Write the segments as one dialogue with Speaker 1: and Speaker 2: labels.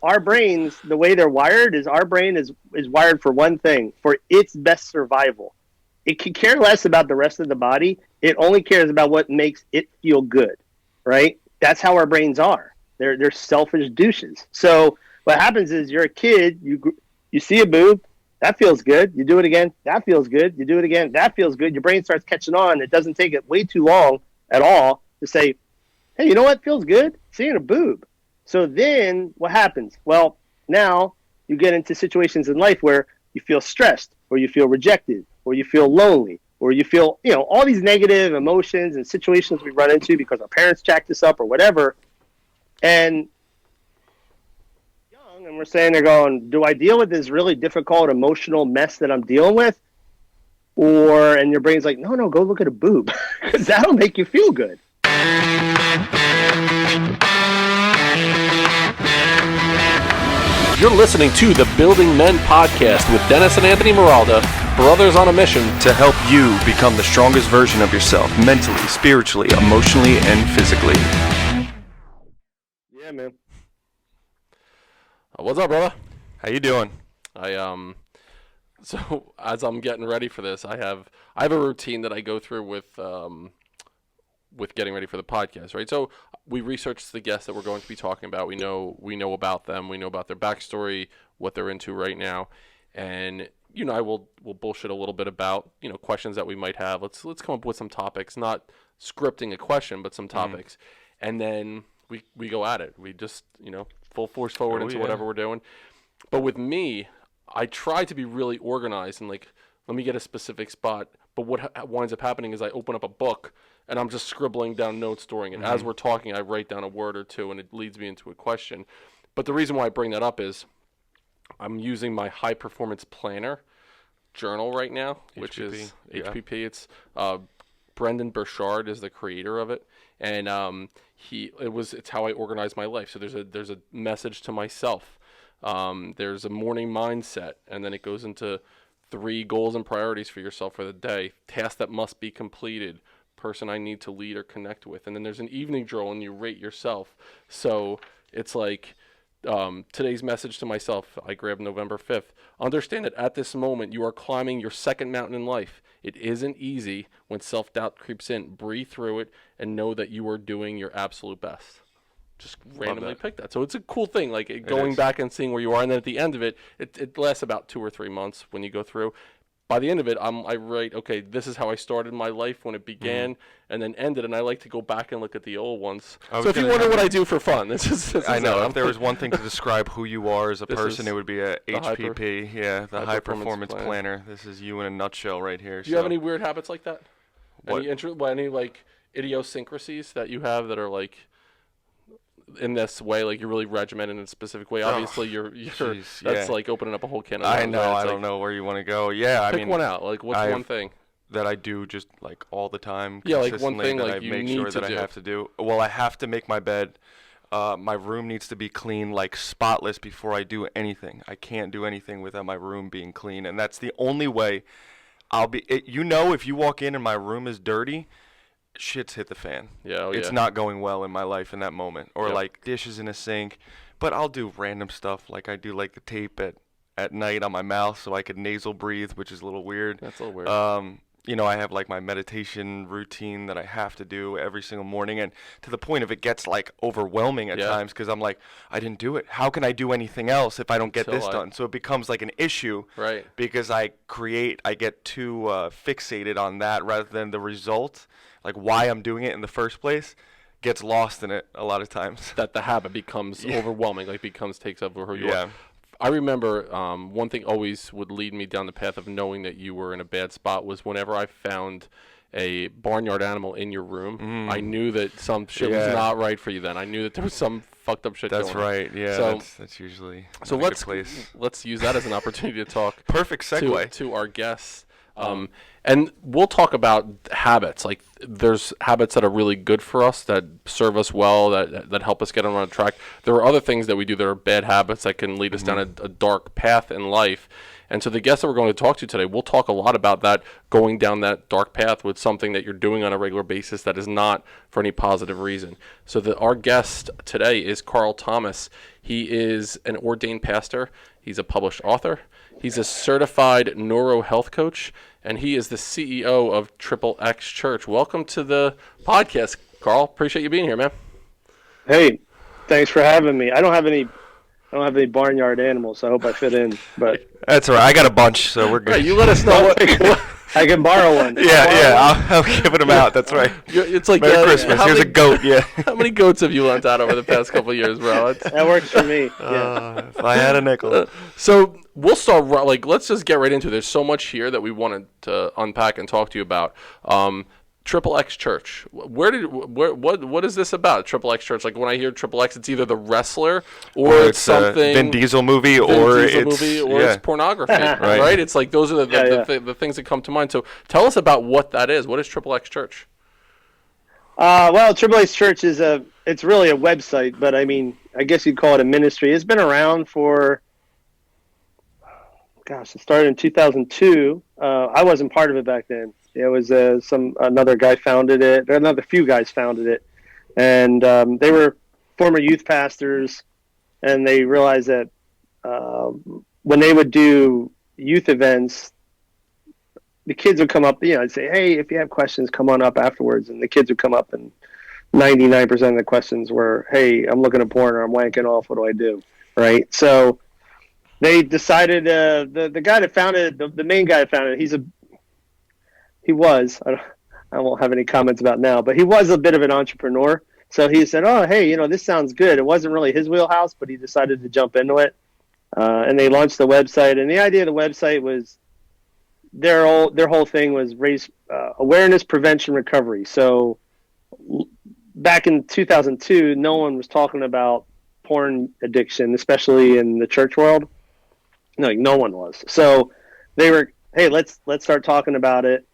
Speaker 1: our brains, the way they're wired is our brain is wired for one thing, for its best survival. It can care less about the rest of the body. It only cares about what makes it feel good, right? That's how our brains are. They're selfish douches. So what happens is you're a kid, you see a boob, that feels good. You do it again, that feels good. You do it again, that feels good. Your brain starts catching on. It doesn't take it way too long at all to say, hey, you know what feels good? Seeing a boob. So then what happens? Well, now you get into situations in life where you feel stressed, or you feel rejected, or you feel lonely, or you feel, all these negative emotions and situations we run into because our parents jacked us up or whatever. And young, and we're saying, they're going, do I deal with this really difficult emotional mess that I'm dealing with? And your brain's like, no, go look at a boob because that'll make you feel good.
Speaker 2: You're listening to the Building Men podcast with Dennis and Anthony Miralda, brothers on a mission
Speaker 3: to help you become the strongest version of yourself, mentally, spiritually, emotionally, and physically.
Speaker 1: Yeah, man.
Speaker 2: What's up, brother?
Speaker 3: How you doing?
Speaker 2: So as I'm getting ready for this, I have a routine that I go through with getting ready for the podcast, right? So we research the guests that we're going to be talking about. We know about them. We know about their backstory, what they're into right now, and I will bullshit a little bit about questions that we might have. Let's come up with some topics, not scripting a question, but some topics, and then we go at it. We just full force forward into whatever we're doing. But with me, I try to be really organized and let me get a specific spot. But what winds up happening is I open up a book and I'm just scribbling down notes during it. As we're talking, I write down a word or two and it leads me into a question. But the reason why I bring that up is I'm using my high performance planner journal right now, which is HPP. It's Brendan Burchard is the creator of it, and it's how I organize my life. So there's a message to myself. There's a morning mindset, and then it goes into 3 goals and priorities for yourself for the day, tasks that must be completed, person I need to lead or connect with, and then there's an evening journal and you rate yourself. So it's like today's message to myself, I grabbed November 5th. Understand that at this moment you are climbing your second mountain in life. It isn't easy when self-doubt creeps in. Breathe through it and know that you are doing your absolute best. Just randomly pick that. So it's a cool thing, going back and seeing where you are, and then at the end of it, it lasts about 2 or 3 months when you go through. By the end of it, I write, okay, this is how I started my life when it began, and then ended, and I like to go back and look at the old ones. So if you wonder what I do for fun, this is
Speaker 3: I know. If there was one thing to describe who you are as a person, it would be a HPP, the high performance planner. This is you in a nutshell right here.
Speaker 2: Do you have any weird habits like that?
Speaker 3: What?
Speaker 2: Any idiosyncrasies that you have that are in this way, you're really regimented in a specific way? Obviously, that's opening up a whole can of worms.
Speaker 3: I know. I don't know where you want to go. Yeah,
Speaker 2: pick one out. What's one thing
Speaker 3: that I do just all the time?
Speaker 2: Yeah, one thing
Speaker 3: that I make sure that I have to do. Well, I have to make my bed. My room needs to be clean, spotless before I do anything. I can't do anything without my room being clean, and that's the only way I'll be. If you walk in and my room is dirty, shit's hit the fan. It's not going well in my life in that moment. Or dishes in a sink. But I'll do random stuff, I do the tape at night on my mouth so I could nasal breathe, which is a little weird.
Speaker 2: That's a little weird.
Speaker 3: I have my meditation routine that I have to do every single morning, and to the point of it gets overwhelming at times because I'm I didn't do it. How can I do anything else if I don't get this done? So it becomes an issue,
Speaker 2: right?
Speaker 3: Because I get too fixated on that rather than the result, why I'm doing it in the first place. Gets lost in it a lot of times.
Speaker 2: That the habit becomes overwhelming, takes over who you are. I remember one thing always would lead me down the path of knowing that you were in a bad spot was whenever I found a barnyard animal in your room, I knew that some shit was not right for you then. I knew that there was some fucked up shit going on.
Speaker 3: That's right, yeah. So, that's usually a good place.
Speaker 2: Let's use that as an opportunity to talk
Speaker 3: Perfect segue.
Speaker 2: To our guests. And we'll talk about habits. There's habits that are really good for us, that serve us well, that help us get on track. There are other things that we do that are bad habits that can lead us down a dark path in life. And so the guests that we're going to talk to today, we'll talk a lot about that, going down that dark path with something that you're doing on a regular basis that is not for any positive reason. So our guest today is Carl Thomas. He is an ordained pastor. He's a published author. He's a certified Neuro Health Coach, and he is the CEO of XXXchurch. Welcome to the podcast, Carl. Appreciate you being here, man.
Speaker 1: Hey, thanks for having me. I don't have any barnyard animals, so I hope I fit in. But
Speaker 3: That's all right. I got a bunch, so we're good.
Speaker 2: Right, you let us know what.
Speaker 1: I can borrow one.
Speaker 3: I'll give them out. That's right.
Speaker 2: It's like
Speaker 3: Merry Christmas. Here's a goat. Yeah.
Speaker 2: How many goats have you lent out over the past couple of years, bro?
Speaker 1: That works for me. Yeah.
Speaker 3: If I had a nickel.
Speaker 2: So we'll start. Let's just get right into it. There's so much here that we wanted to unpack and talk to you about. XXXchurch. What is this about? XXXchurch. Like when I hear XXX, it's either the wrestler or it's something
Speaker 3: Vin Diesel movie, or it's
Speaker 2: pornography. Right? It's like those are the things that come to mind. So tell us about what that is. What is XXXchurch?
Speaker 1: Well, XXXchurch is it's really a website, but I mean, I guess you'd call it a ministry. It's been around for, it started in 2002. I wasn't part of it back then. It was another guy founded it. Another few guys founded it, and they were former youth pastors, and they realized that when they would do youth events, the kids would come up. I'd say, "Hey, if you have questions, come on up afterwards." And the kids would come up, and 99% of the questions were, "Hey, I'm looking at porn, or I'm wanking off. What do I do?" Right? So they decided the guy that founded the main guy that founded it, I won't have any comments about now, but he was a bit of an entrepreneur. So he said, "Oh, hey, this sounds good." It wasn't really his wheelhouse, but he decided to jump into it. And they launched the website. And the idea of the website was their whole thing was raise awareness, prevention, recovery. So back in 2002, no one was talking about porn addiction, especially in the church world. No one was. So they were, hey, let's start talking about it.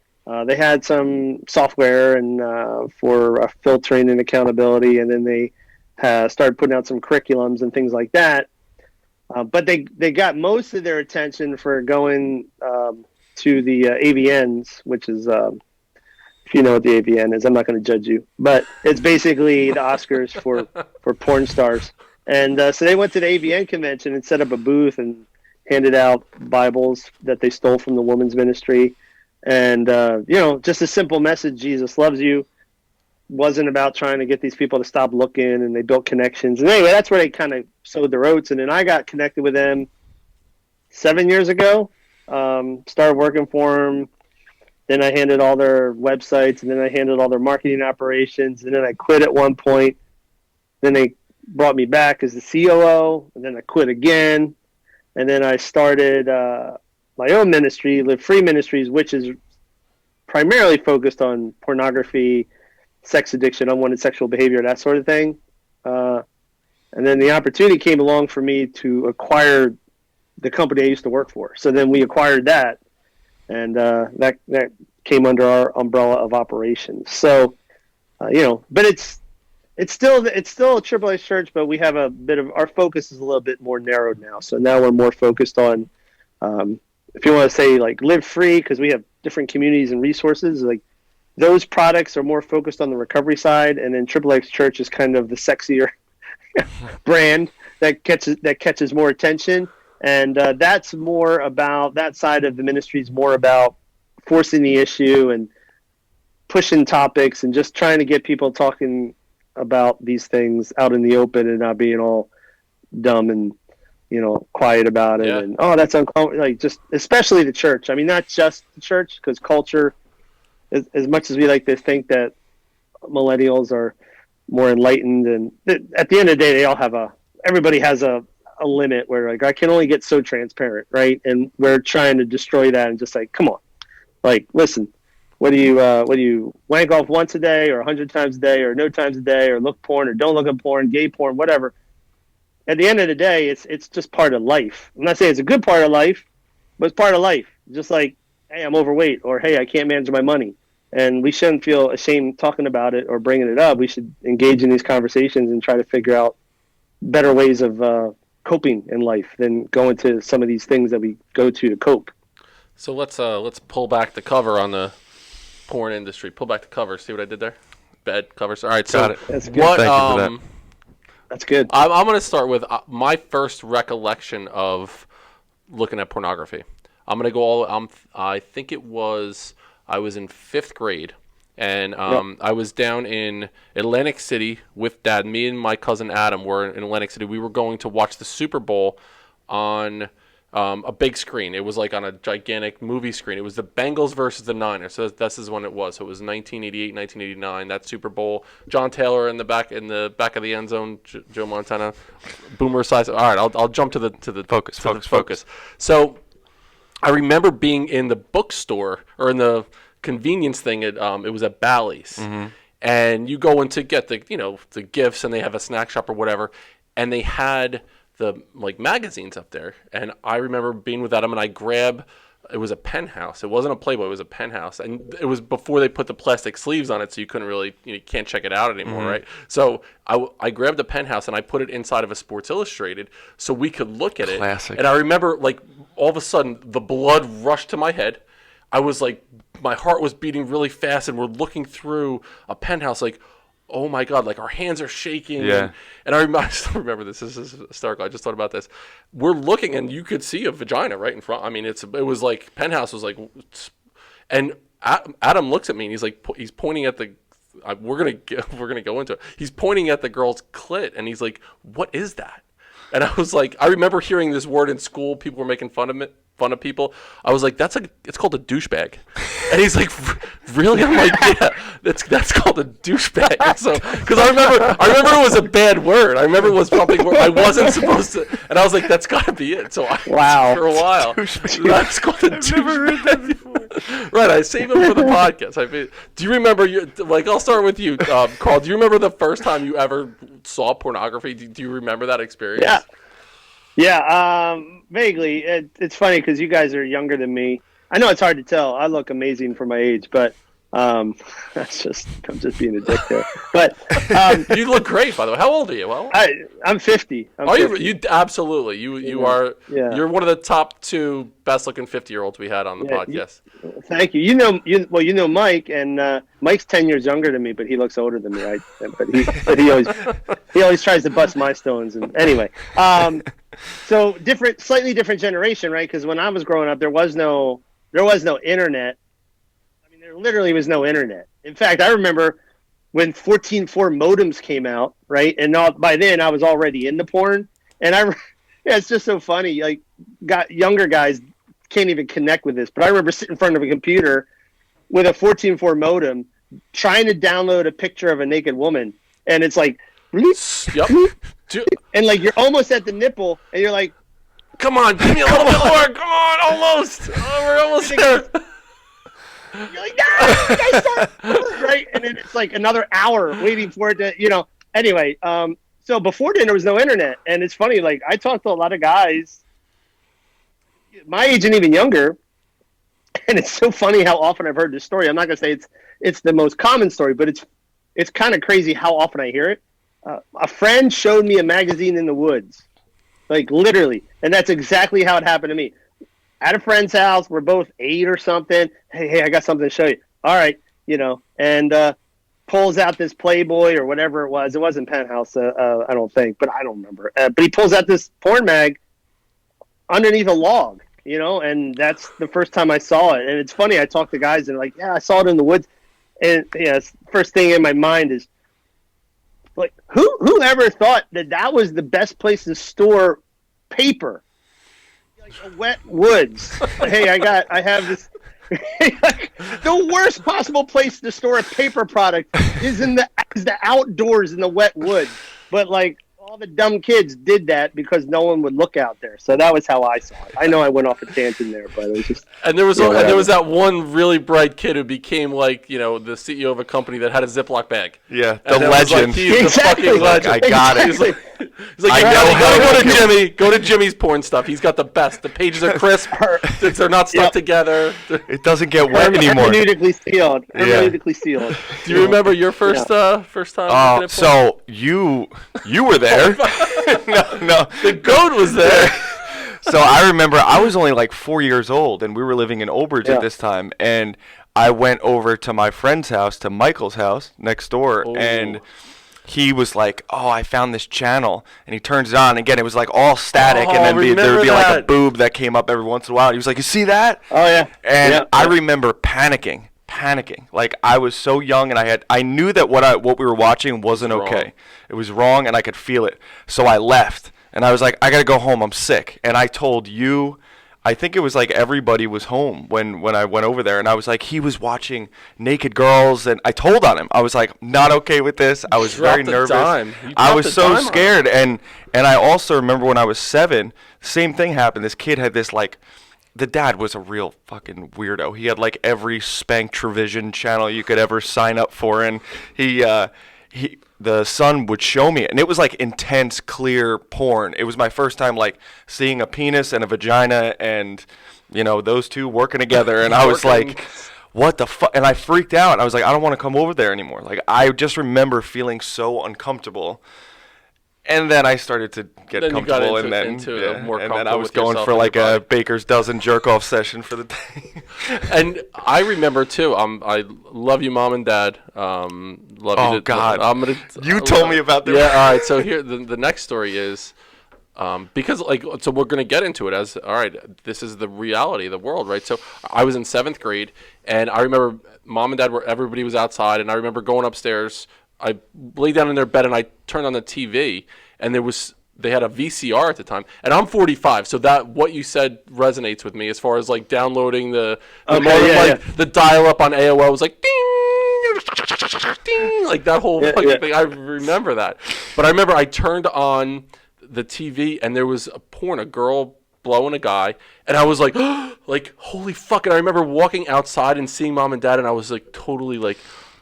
Speaker 1: They had some software and for filtering and accountability, and then they started putting out some curriculums and things like that. But they got most of their attention for going to the AVNs, which is, if you know what the AVN is, I'm not going to judge you, but it's basically the Oscars for porn stars. And so they went to the AVN convention and set up a booth and handed out Bibles that they stole from the women's ministry. And, just a simple message, Jesus loves you, wasn't about trying to get these people to stop looking, and they built connections. And anyway, that's where they kind of sowed their oats. And then I got connected with them 7 years ago, started working for them. Then I handled all their websites, and then I handled all their marketing operations. And then I quit at one point. Then they brought me back as the COO, and then I quit again. And then I started my own ministry, Live Free Ministries, which is primarily focused on pornography, sex addiction, unwanted sexual behavior, that sort of thing. And then the opportunity came along for me to acquire the company I used to work for. So then we acquired that, and that came under our umbrella of operations. So, but it's still a XXXchurch, but we have a bit of, our focus is a little bit more narrowed now. So now we're more focused on, if you want to say like Live Free, because we have different communities and resources, like those products are more focused on the recovery side, and then XXXchurch is kind of the sexier brand that catches more attention, and that's more about, that side of the ministry is more about forcing the issue and pushing topics and just trying to get people talking about these things out in the open and not being all dumb and quiet about it. Yeah. And that's uncomfortable. Like, just especially the church. I mean, not just the church, because culture, as much as we like to think that millennials are more enlightened, and at the end of the day, they all have everybody has a limit where, like, I can only get so transparent, right? And we're trying to destroy that and just like, come on, like, listen, what do you wank off once a day or 100 times a day or no times a day, or look porn or don't look at porn, gay porn, whatever. At the end of the day, it's just part of life. I'm not saying it's a good part of life, but it's part of life. Just like, hey, I'm overweight, or hey, I can't manage my money. And we shouldn't feel ashamed talking about it or bringing it up. We should engage in these conversations and try to figure out better ways of coping in life than going to some of these things that we go to cope.
Speaker 2: So let's pull back the cover on the porn industry. Pull back the cover. See what I did there? Bed covers. All right. So
Speaker 3: got it. That's good. Thank you for that.
Speaker 1: That's good.
Speaker 2: I'm going to start with my first recollection of looking at pornography. I'm going to go I think I was in 5th grade, and I was down in Atlantic City with Dad. Me and my cousin Adam were in Atlantic City. We were going to watch the Super Bowl on a big screen. It was like on a gigantic movie screen. It was the Bengals versus the Niners. So this is when it was. So it was 1988, 1989. That Super Bowl. John Taylor in the back of the end zone. Joe Montana, boomer size. All right, I'll jump to the focus. So I remember being in the bookstore or in the convenience thing. It was at Bally's, and you go in to get the gifts, and they have a snack shop or whatever, and they had the magazines up there. And I remember being with Adam, and I grabbed, it was a Penthouse. It wasn't a Playboy, it was a Penthouse. And it was before they put the plastic sleeves on it, so you couldn't really, you can't check it out anymore, right? So I grabbed the Penthouse, and I put it inside of a Sports Illustrated so we could look at it.
Speaker 3: Classic.
Speaker 2: And I remember, all of a sudden, the blood rushed to my head. I was my heart was beating really fast, and we're looking through a Penthouse, oh my God, our hands are shaking.
Speaker 3: Yeah.
Speaker 2: And I still remember this. This is hysterical. I just thought about this. We're looking, and you could see a vagina right in front. I mean, it was Penthouse was and Adam looks at me, and he's pointing at the, we're gonna go into it. He's pointing at the girl's clit, and he's like, "What is that?" And I was I remember hearing this word in school. People were making fun of people. I was like, it's called a douchebag. And he's like, really? I'm like, yeah, that's called a douchebag. And so, because I remember it was a bad word. I remember it was something where I wasn't supposed to, and I was like, that's got to be it. So for a while, that's called a douchebag. I've never heard that before. Right, I saved him for the podcast. Do you remember, I'll start with you, Carl. Do you remember the first time you ever saw pornography? Do you remember that experience?
Speaker 1: Yeah, vaguely. It's funny because you guys are younger than me. I know it's hard to tell. I look amazing for my age, but I'm just being a dick there. But
Speaker 2: you look great, by the way. How old are you? Well,
Speaker 1: I'm 50.
Speaker 2: You absolutely. You are. Yeah. You're one of the top 2 best-looking 50-year-olds we had on the podcast.
Speaker 1: Thank you. You know Mike, and Mike's 10 years younger than me, but he looks older than me. Right? But he always tries to bust my stones. And anyway, so slightly different generation, right? Because when I was growing up, there was no internet. I mean, there literally was no internet. In fact, I remember when 14.4 modems came out, right? And by then I was already into porn. And it's just so funny. Younger guys can't even connect with this. But I remember sitting in front of a computer with a 14.4 modem trying to download a picture of a naked woman. And it's like,
Speaker 2: yep.
Speaker 1: And you're almost at the nipple, and you're like,
Speaker 2: come on, give me a little bit more. Come on, almost. We're almost there.
Speaker 1: You're like, no, right? And then it's another hour waiting for it to, Anyway, so before then there was no internet, and it's funny. I talked to a lot of guys my age and even younger, and it's so funny how often I've heard this story. I'm not gonna say it's the most common story, but it's kind of crazy how often I hear it. A friend showed me a magazine in the woods. Literally. And that's exactly how it happened to me. At a friend's house, we're both 8 or something. Hey, I got something to show you. All right, and pulls out this Playboy or whatever it was. It wasn't Penthouse, I don't think, but I don't remember. But he pulls out this porn mag underneath a log, and that's the first time I saw it. And it's funny, I talked to guys and I saw it in the woods. And first thing in my mind is, whoever thought that was the best place to store paper? A wet woods. Hey, I have this. The worst possible place to store a paper product is the outdoors in the wet woods. But all the dumb kids did that because no one would look out there. So that was how I saw it. I know I went off a tangent there, but it was just.
Speaker 2: And there was that one really bright kid who became the CEO of a company that had a Ziploc bag.
Speaker 3: Yeah, the legend.
Speaker 2: He's the fucking legend.
Speaker 3: I got it.
Speaker 2: He's like, go to Jimmy's porn stuff. He's got the best. The pages are crisp. They're not stuck together.
Speaker 3: It doesn't get wet anymore.
Speaker 1: Hermeneutically sealed. Hermeneutically sealed.
Speaker 2: Do you remember your first time?
Speaker 3: So you were there. No.
Speaker 2: The goat was there.
Speaker 3: So I remember I was only 4 years old, and we were living in Old Bridge at this time, and I went over to my friend's house, to Michael's house next door, and he was like, "Oh, I found this channel," and he turns it on. And again, it was like all static, and then there would be like a boob that came up every once in a while. He was like, "You see that?"
Speaker 1: Oh yeah.
Speaker 3: And I remember panicking. Like, I was so young, and I knew that what we were watching wasn't okay. It was wrong, and I could feel it. So I left, and I was like, I gotta go home. I'm sick. And I told you. I think it was like everybody was home when I went over there, and I was like, he was watching naked girls, and I told on him. I was like, not okay with this. I was very nervous. I was so scared, and I also remember when I was 7, same thing happened. This kid had this like, the dad was a real fucking weirdo. He had like every Spanktravision channel you could ever sign up for, and the son would show me it, and it was like intense, clear porn. It was my first time like seeing a penis and a vagina, and those two working together, and I was like, what the fuck? And I freaked out. I was like, I don't want to come over there anymore. Like, I just remember feeling so uncomfortable. And then I started to get comfortable, and then I was going for like a baker's dozen jerk-off session for the day.
Speaker 2: And I remember too. I love you, Mom and Dad. Love you.
Speaker 3: Oh God! You told me about this.
Speaker 2: Yeah. All right. So here, the next story is, because so we're gonna get into it as all right. This is the reality of the world, right? So I was in 7th grade, and I remember Mom and Dad everybody was outside, and I remember going upstairs. I lay down in their bed and I turned on the TV, and they had a VCR at the time, and I'm 45, so that what you said resonates with me as far as like downloading the dial-up on AOL was like ding, ding, like that whole fucking thing. I remember that, but I remember I turned on the TV and there was a girl blowing a guy, and I was like, like holy fuck! And I remember walking outside and seeing Mom and Dad, and I was like totally like,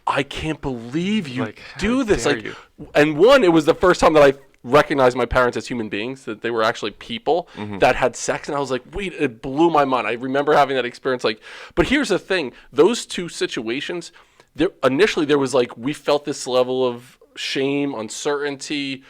Speaker 2: I can't believe you do this. Like, and it was the first time that I recognized my parents as human beings, that they were actually people that had sex. And I was like, wait, it blew my mind. I remember having that experience. Like, but here's the thing. Those two situations, initially there was like, we felt this level of shame, uncertainty,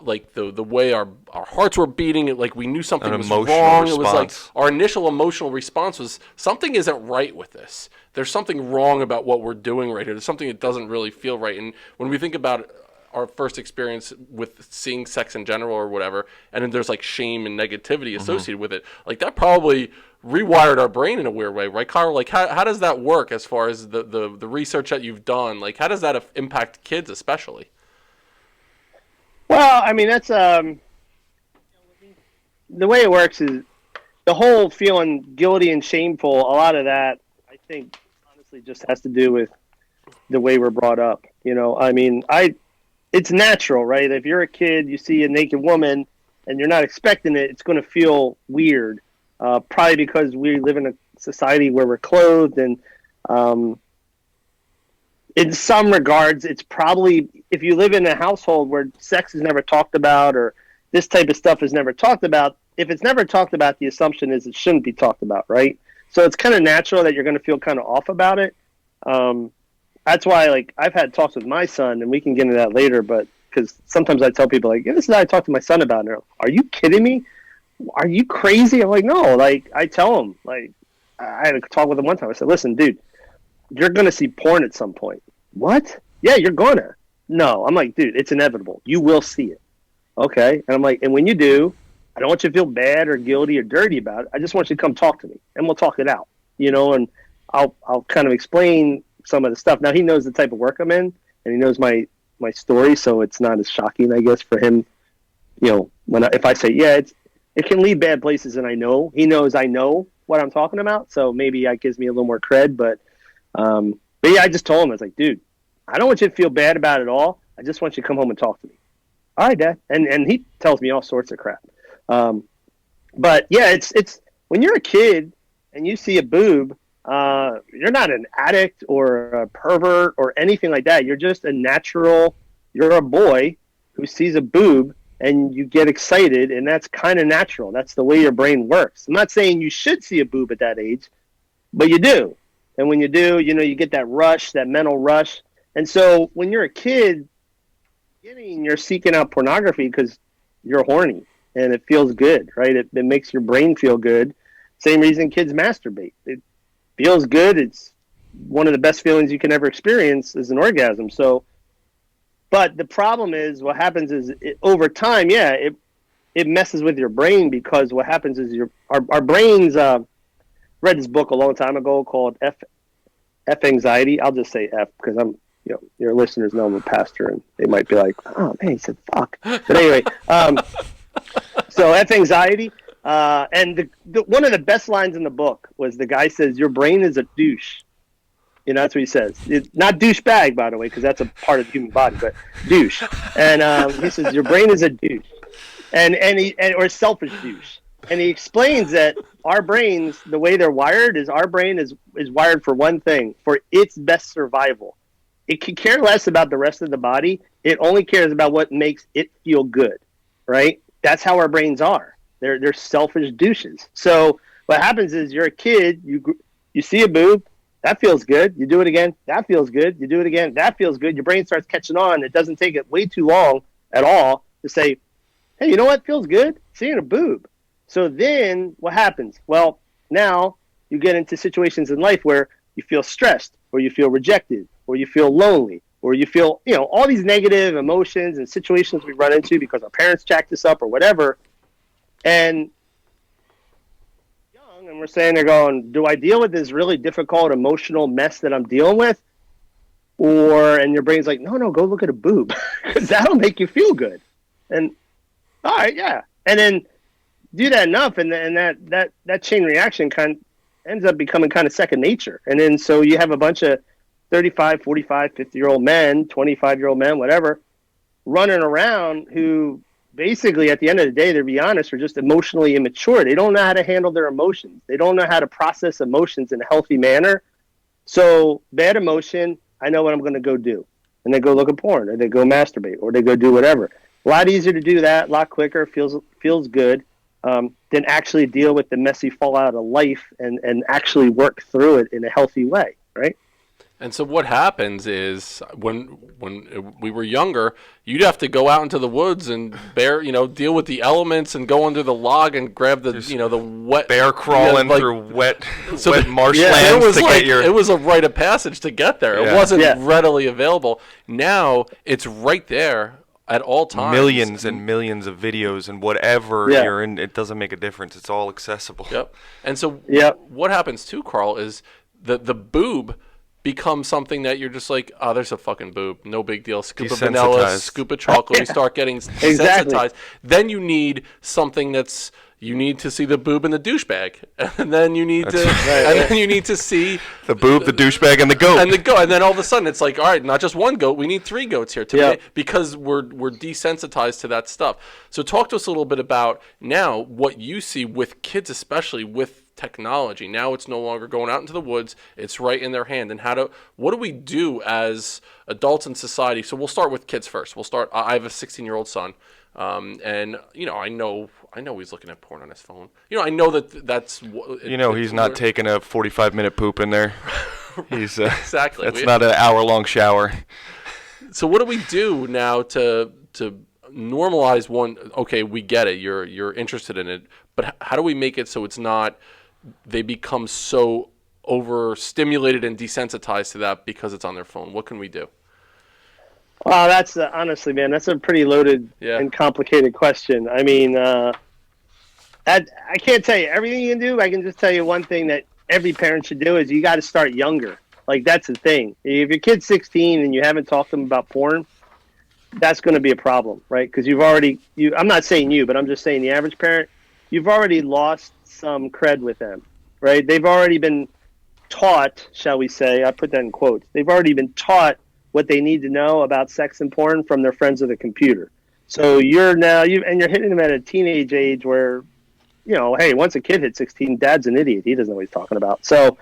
Speaker 2: like the way our hearts were beating, like we knew something was wrong. Response. It was like our initial emotional response was something isn't right with this. There's something wrong about what we're doing right here. There's something that doesn't really feel right. And when we think about our first experience with seeing sex in general or whatever, and then there's like shame and negativity associated with it, like that probably rewired our brain in a weird way, right, Kyle? Like how does that work as far as the research that you've done? Like how does that impact kids especially?
Speaker 1: Well, I mean, that's the way it works is the whole feeling guilty and shameful. A lot of that, I think, honestly, just has to do with the way we're brought up. I mean, it's natural, right? If you're a kid, you see a naked woman, and you're not expecting it, it's going to feel weird. Probably because we live in a society where we're clothed, and in some regards, it's probably, if you live in a household where sex is never talked about or this type of stuff is never talked about, if it's never talked about, the assumption is it shouldn't be talked about, right? So it's kind of natural that you're going to feel kind of off about it. That's why, like, I've had talks with my son, and we can get into that later, but because sometimes I tell people, like, yeah, this is how I talk to my son about it. Are you kidding me? Are you crazy? I'm like, no. Like, I tell him, like, I had a talk with him one time. I said, listen, dude, you're going to see porn at some point. What? Yeah, you're going to. No. I'm like, dude, it's inevitable. You will see it. Okay. And I'm like, and when you do, I don't want you to feel bad or guilty or dirty about it. I just want you to come talk to me, and we'll talk it out, and I'll kind of explain some of the stuff. Now, he knows the type of work I'm in, and he knows my story, so it's not as shocking, I guess, for him, if I say, yeah, it can lead bad places, and he knows I know what I'm talking about, so maybe that gives me a little more cred, but yeah, I just told him, I was like, dude, I don't want you to feel bad about it all. I just want you to come home and talk to me. All right, Dad. And he tells me all sorts of crap. But yeah, it's when you're a kid and you see a boob, you're not an addict or a pervert or anything like that. You're just you're a boy who sees a boob and you get excited, and that's kind of natural. That's the way your brain works. I'm not saying you should see a boob at that age, but you do. And when you do, you get that rush, that mental rush. And so when you're a kid, you're seeking out pornography because you're horny and it feels good, right? It makes your brain feel good. Same reason kids masturbate. It feels good. It's one of the best feelings you can ever experience is an orgasm. So But the problem is what happens is over time, it messes with your brain, because what happens is our brains, read this book a long time ago called F Anxiety. I'll just say F because your listeners know I'm a pastor and they might be like, oh man, he said fuck. But anyway, so F Anxiety, and one of the best lines in the book was the guy says, your brain is a douche. That's what he says. It's not douchebag, by the way, because that's a part of the human body, but douche. And he says, your brain is a douche, or a selfish douche. And he explains that our brains, the way they're wired, is our brain is wired for one thing, for its best survival. It can care less about the rest of the body. It only cares about what makes it feel good, right? That's how our brains are. They're selfish douches. So what happens is you're a kid, you see a boob, that feels good. You do it again, that feels good. You do it again, that feels good. Your brain starts catching on. It doesn't take it way too long at all to say, hey, you know what feels good? Seeing a boob. So then what happens? Well, now you get into situations in life where you feel stressed, or you feel rejected, or you feel lonely, or you feel, all these negative emotions and situations we run into because our parents jacked us up or whatever. And young, and we're saying, they're going, do I deal with this really difficult emotional mess that I'm dealing with? And your brain's like, no, go look at a boob because that'll make you feel good. And all right, yeah. And then do that enough, and that chain reaction ends up becoming kind of second nature. And then so you have a bunch of 35, 45, 50-year-old men, 25-year-old men, whatever, running around who basically, at the end of the day, to be honest, are just emotionally immature. They don't know how to handle their emotions. They don't know how to process emotions in a healthy manner. So bad emotion, I know what I'm going to go do. And they go look at porn, or they go masturbate, or they go do whatever. A lot easier to do that, a lot quicker, feels good. Than actually deal with the messy fallout of life and actually work through it in a healthy way, right?
Speaker 2: And so what happens is when we were younger, you'd have to go out into the woods and deal with the elements and go under the log and grab the the wet
Speaker 3: bear crawling through wet marshlands to get your.
Speaker 2: It was a rite of passage to get there.
Speaker 3: Yeah.
Speaker 2: It wasn't readily available. Now it's right there. At all times.
Speaker 3: Millions and millions of videos and whatever you're in, it doesn't make a difference. It's all accessible.
Speaker 2: Yep. And so what happens too, Carl, is the boob becomes something that you're just like, oh, there's a fucking boob. No big deal. Scoop of vanilla, scoop of chocolate. You start getting desensitized. Then you need something that's, you need to see the boob and the douchebag, and then you need to see
Speaker 3: the boob, the douchebag, and the goat,
Speaker 2: and then all of a sudden it's like, all right, not just one goat, we need 3 goats here because we're desensitized to that stuff. So talk to us a little bit about now what you see with kids, especially with technology. Now it's no longer going out into the woods; it's right in their hand. And what do we do as adults in society? So we'll start with kids first. I have a 16-year-old son. And I know he's looking at porn on his phone. I know that's.
Speaker 3: He's not taking a 45-minute poop in there. He's
Speaker 2: exactly.
Speaker 3: That's not an hour-long shower.
Speaker 2: So what do we do now to normalize one? Okay, we get it. You're interested in it, but how do we make it so it's not? They become so overstimulated and desensitized to that because it's on their phone. What can we do?
Speaker 1: Well, that's honestly, man, that's a pretty loaded and complicated question. I mean, I can't tell you everything you can do. I can just tell you one thing that every parent should do is you got to start younger. Like, that's the thing. If your kid's 16 and you haven't talked to them about porn, that's going to be a problem, right? Because I'm not saying you, but I'm just saying the average parent, you've already lost some cred with them, right? They've already been taught, shall we say, I put that in quotes, they've already been taught what they need to know about sex and porn from their friends with a computer. So you're hitting them at a teenage age where, hey, once a kid hits 16, dad's an idiot. He doesn't know what he's talking about. So,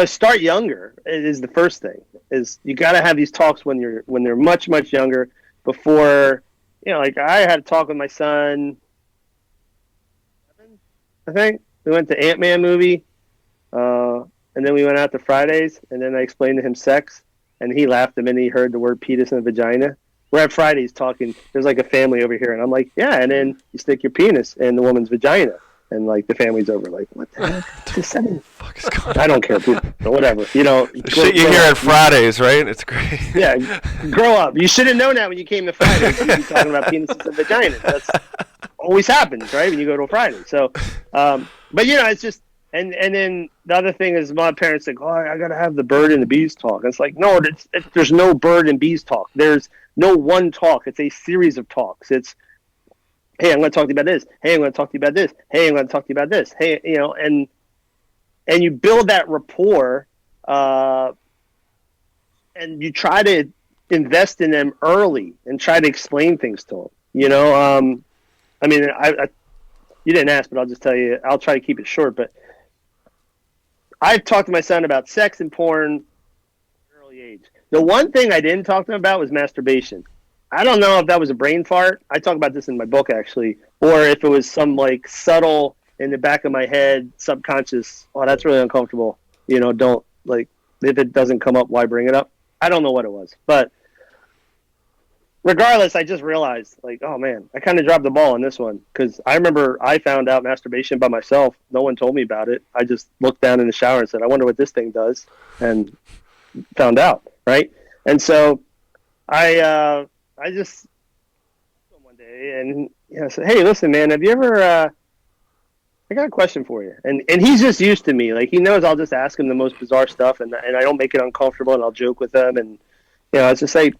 Speaker 1: start younger is the first thing. Is you got to have these talks when they're much, much younger before, like I had a talk with my son, I think. We went to Ant-Man movie, and then we went out to Fridays, and then I explained to him sex. And he laughed the minute he heard the word penis and vagina. We're at Fridays talking. There's like a family over here. And I'm like, yeah. And then you stick your penis in the woman's vagina. And like the family's over, like, what the heck? Just sending.
Speaker 3: Fuck is going on?
Speaker 1: I don't care, people, or whatever. You know,
Speaker 3: Shit you hear on Fridays, right? It's great.
Speaker 1: Yeah, grow up. You should have known that when you came to Fridays. You'd be talking about penises and vaginas. That's always happens, right? When you go to a Friday. So, but you know, it's just, and then the other thing is my parents like, oh, I got to have the bird and the bees talk. And it's like, no, there's no bird and bees talk. There's no one talk. It's a series of talks. It's, hey, I'm going to talk to you about this. Hey, I'm going to talk to you about this. Hey, I'm going to talk to you about this. Hey, you know, and you build that rapport, and you try to invest in them early and try to explain things to them. You know, I mean, you didn't ask, but I'll just tell you, I'll try to keep it short, but I've talked to my son about sex and porn at an early age. The one thing I didn't talk to him about was masturbation. I don't know if that was a brain fart. I talk about this in my book, actually, or if it was some like subtle in the back of my head, subconscious. Oh, that's really uncomfortable. You know, don't like, if it doesn't come up, why bring it up? I don't know what it was, but regardless, I just realized like, oh man, I kind of dropped the ball on this one. Cause I remember I found out masturbation by myself. No one told me about it. I just looked down in the shower and said, I wonder what this thing does. And found out. Right. And so I just one day and I said, hey, listen, man, have you ever, I got a question for you. And he's just used to me. Like, he knows I'll just ask him the most bizarre stuff, and I don't make it uncomfortable, and I'll joke with him. And, you know, it's just like,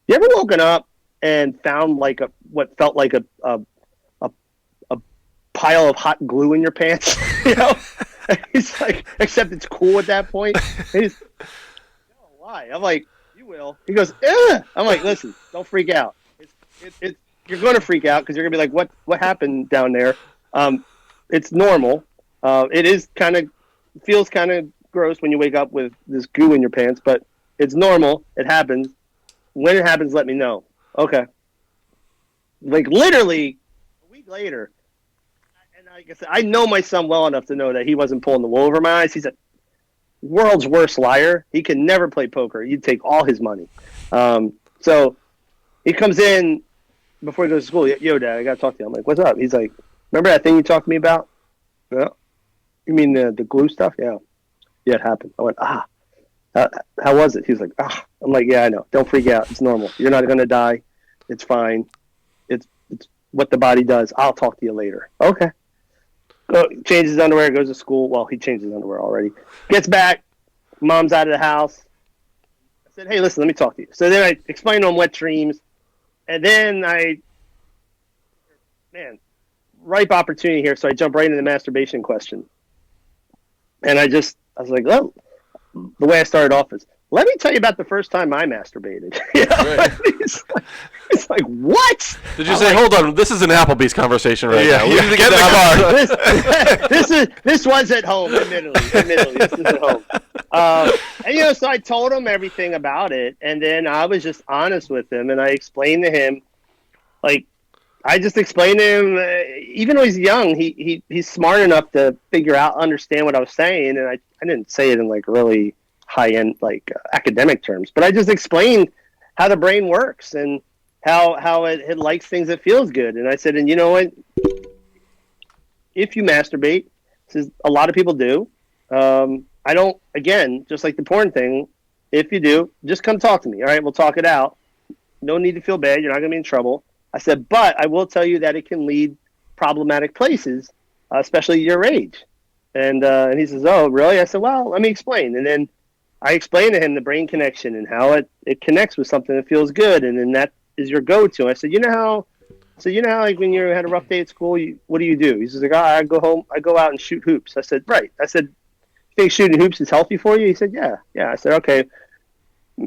Speaker 1: you ever woken up and found, like, what felt like a pile of hot glue in your pants? You know? He's like, except it's cool at that point. And he's, no, why? I'm like, you will. He goes, ugh. I'm like, listen, don't freak out. You're going to freak out because you're going to be like, what happened down there? It's normal. It is feels kind of gross when you wake up with this goo in your pants, but it's normal. It happens. When it happens, let me know. Okay. Like literally a week later, and like I said, I know my son well enough to know that he wasn't pulling the wool over my eyes. He's a world's worst liar. He can never play poker. You'd take all his money. So he comes in before he goes to school. Yo, Dad, I got to talk to you. I'm like, what's up? He's like, remember that thing you talked to me about? Yeah. You mean the glue stuff? Yeah. Yeah, it happened. I went, how was it? He's like, I'm like, yeah, I know. Don't freak out. It's normal. You're not going to die. It's fine. It's what the body does. I'll talk to you later. Okay. Changes underwear, goes to school. Well, he changed his underwear already. Gets back. Mom's out of the house. I said, hey, listen, let me talk to you. So then I explained to him wet dreams. And then ripe opportunity here. So I jump right into the masturbation question. And I was like, oh, the way I started off is, let me tell you about the first time I masturbated. You know?
Speaker 2: Right.
Speaker 1: It's like, what?
Speaker 2: Did you say, hold on, this is an Applebee's conversation right now. We need to
Speaker 3: get in the car.
Speaker 1: This was at home, admittedly. This is at home. And, you know, so I told him everything about it. And then I was just honest with him. And I explained to him, like, I just explained to him, even though he's young, he's smart enough to understand what I was saying. And I didn't say it in, like, really high-end, like, academic terms. But I just explained how the brain works and how it likes things that feels good. And I said, and you know what? If you masturbate, a lot of people do. I don't, again, just like the porn thing, if you do, just come talk to me. All right, we'll talk it out. No need to feel bad. You're not going to be in trouble. I said, but I will tell you that it can lead problematic places, especially your age. And he says, oh, really? I said, well, let me explain. And then I explained to him the brain connection and how it connects with something that feels good. And then that is your go-to. I said, you know how like when you had a rough day at school, what do you do? He says, like, I go home, I go out and shoot hoops. I said, right. I said, you think shooting hoops is healthy for you? He said, yeah. I said, okay.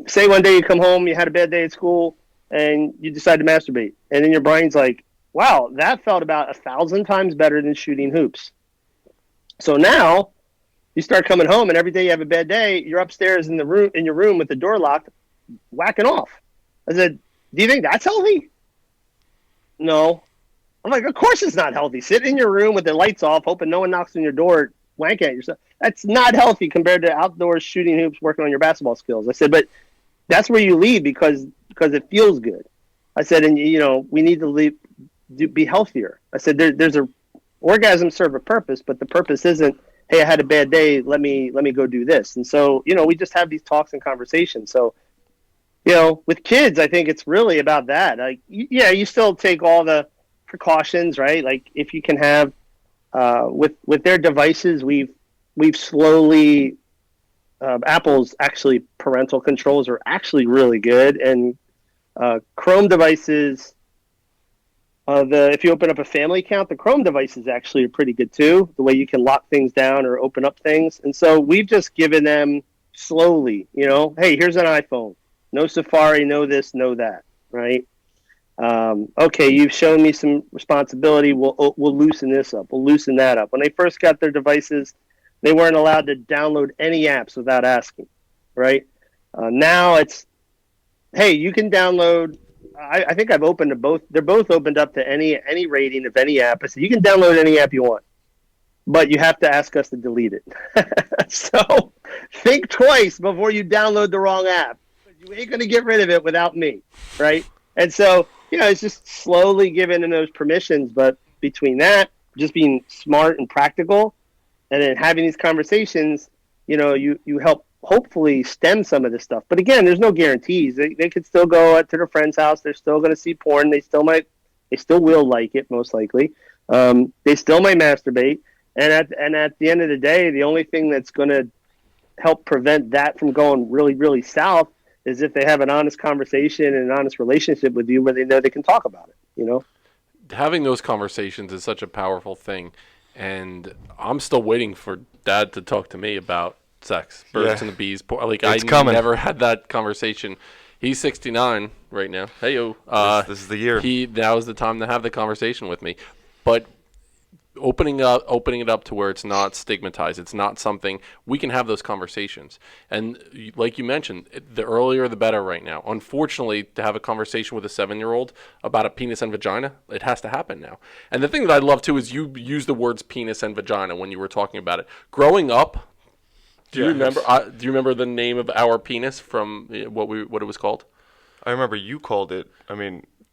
Speaker 1: Say one day you come home, you had a bad day at school, and you decide to masturbate. And then your brain's like, wow, that felt about 1,000 times better than shooting hoops. So now you start coming home, and every day you have a bad day, you're upstairs in your room with the door locked, whacking off. I said, do you think that's healthy? No. I'm like, of course it's not healthy. Sit in your room with the lights off, hoping no one knocks on your door, wank at yourself. That's not healthy compared to outdoors shooting hoops, working on your basketball skills. I said, but that's where you leave because it feels good. I said, and you know, we need to be healthier. I said, there's a orgasms serve a purpose, but the purpose isn't, hey, I had a bad day, let me go do this. And so, we just have these talks and conversations. So, with kids, I think it's really about that. Like, yeah, you still take all the precautions, right? Like, if you can have with their devices, we've slowly Apple's actually parental controls are actually really good, and Chrome devices. If you open up a family account, the Chrome devices actually are pretty good too. The way you can lock things down or open up things, and so we've just given them slowly. Hey, here's an iPhone. No Safari, no this, no that, right? Okay, you've shown me some responsibility. We'll loosen this up. We'll loosen that up. When they first got their devices, they weren't allowed to download any apps without asking, right? Now it's, hey, you can download. I think I've opened to both. They're both opened up to any rating of any app. I said you can download any app you want, but you have to ask us to delete it. So think twice before you download the wrong app. You ain't going to get rid of it without me, right? And so, it's just slowly giving them those permissions. But between that, just being smart and practical, and then having these conversations, you help hopefully stem some of this stuff. But again, there's no guarantees. They could still go to their friend's house. They're still going to see porn. They still will like it, most likely. They still might masturbate. And at the end of the day, the only thing that's going to help prevent that from going really, really south is if they have an honest conversation and an honest relationship with you where they know they can talk about it,
Speaker 2: Having those conversations is such a powerful thing. And I'm still waiting for Dad to talk to me about sex, birds and the bees. Like, I never had that conversation. He's 69 right now. Hey-yo.
Speaker 3: This is the year.
Speaker 2: Now is the time to have the conversation with me. But opening it up to where it's not stigmatized, it's not something, we can have those conversations. And like you mentioned, the earlier the better right now. Unfortunately, to have a conversation with a 7-year-old about a penis and vagina, it has to happen now. And the thing that I love too is you use the words penis and vagina when you were talking about it. Growing up, do you remember the name of our penis from what it was called?
Speaker 3: I remember you called it,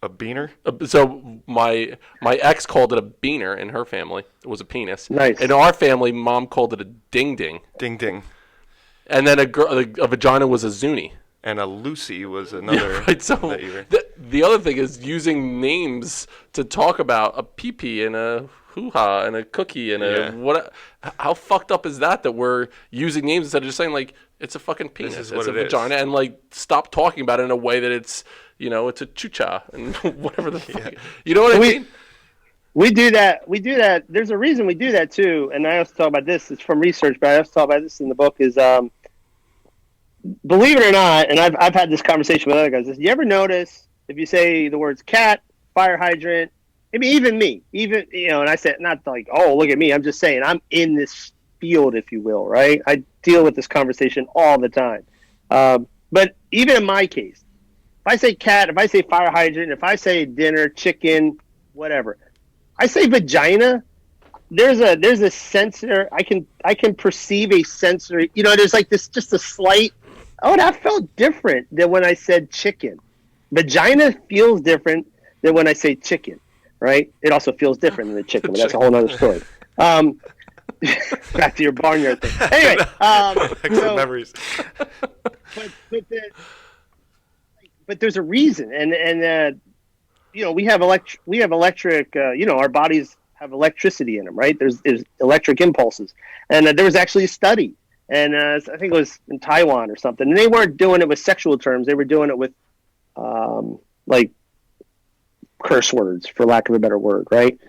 Speaker 3: a beaner?
Speaker 2: So my ex called it a beaner in her family. It was a penis.
Speaker 1: Nice.
Speaker 2: In our family, Mom called it a ding-ding.
Speaker 3: Ding-ding.
Speaker 2: And then a vagina was a zuni.
Speaker 3: And a Lucy was another.
Speaker 2: Yeah, right. So the other thing is using names to talk about a pee-pee and a hoo-ha and a cookie and a what? How fucked up is that we're using names instead of just saying like it's a fucking penis, it's a vagina, and like stop talking about it in a way that it's it's a chucha and whatever the fuck. You know what I mean?
Speaker 1: We do that. There's a reason we do that too. And I also talk about this. It's from research, but I also talk about this in the book. Is believe it or not, and I've had this conversation with other guys. You ever notice if you say the words cat, fire hydrant? I mean, even me, and I said not like, oh, look at me. I'm just saying I'm in this field, if you will, right? I deal with this conversation all the time. But even in my case, if I say cat, if I say fire hydrant, if I say dinner, chicken, whatever, I say vagina, there's a sensor. I can perceive a sensory. There's like this just a slight. Oh, that felt different than when I said chicken. Vagina feels different than when I say chicken, right? It also feels different than the chicken, but that's a whole other story. Back to your barnyard thing. Anyway,
Speaker 3: Excellent memories.
Speaker 1: But there's a reason, and we have electric. Our bodies have electricity in them, right? There's electric impulses, and there was actually a study, and I think it was in Taiwan or something, and they weren't doing it with sexual terms; they were doing it with like curse words, for lack of a better word, right?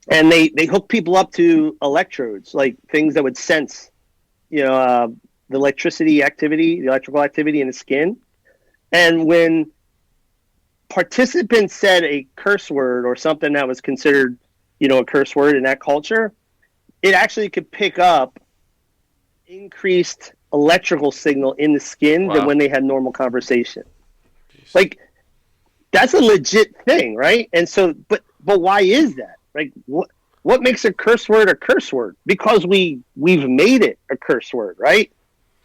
Speaker 1: And they hook people up to electrodes, like things that would sense, the electrical activity in the skin. And when participants said a curse word or something that was considered, a curse word in that culture, it actually could pick up increased electrical signal in the skin than when they had normal conversation. Jeez. Like, that's a legit thing, right? And so, but why is that? Like, what makes a curse word a curse word? Because we've made it a curse word, right?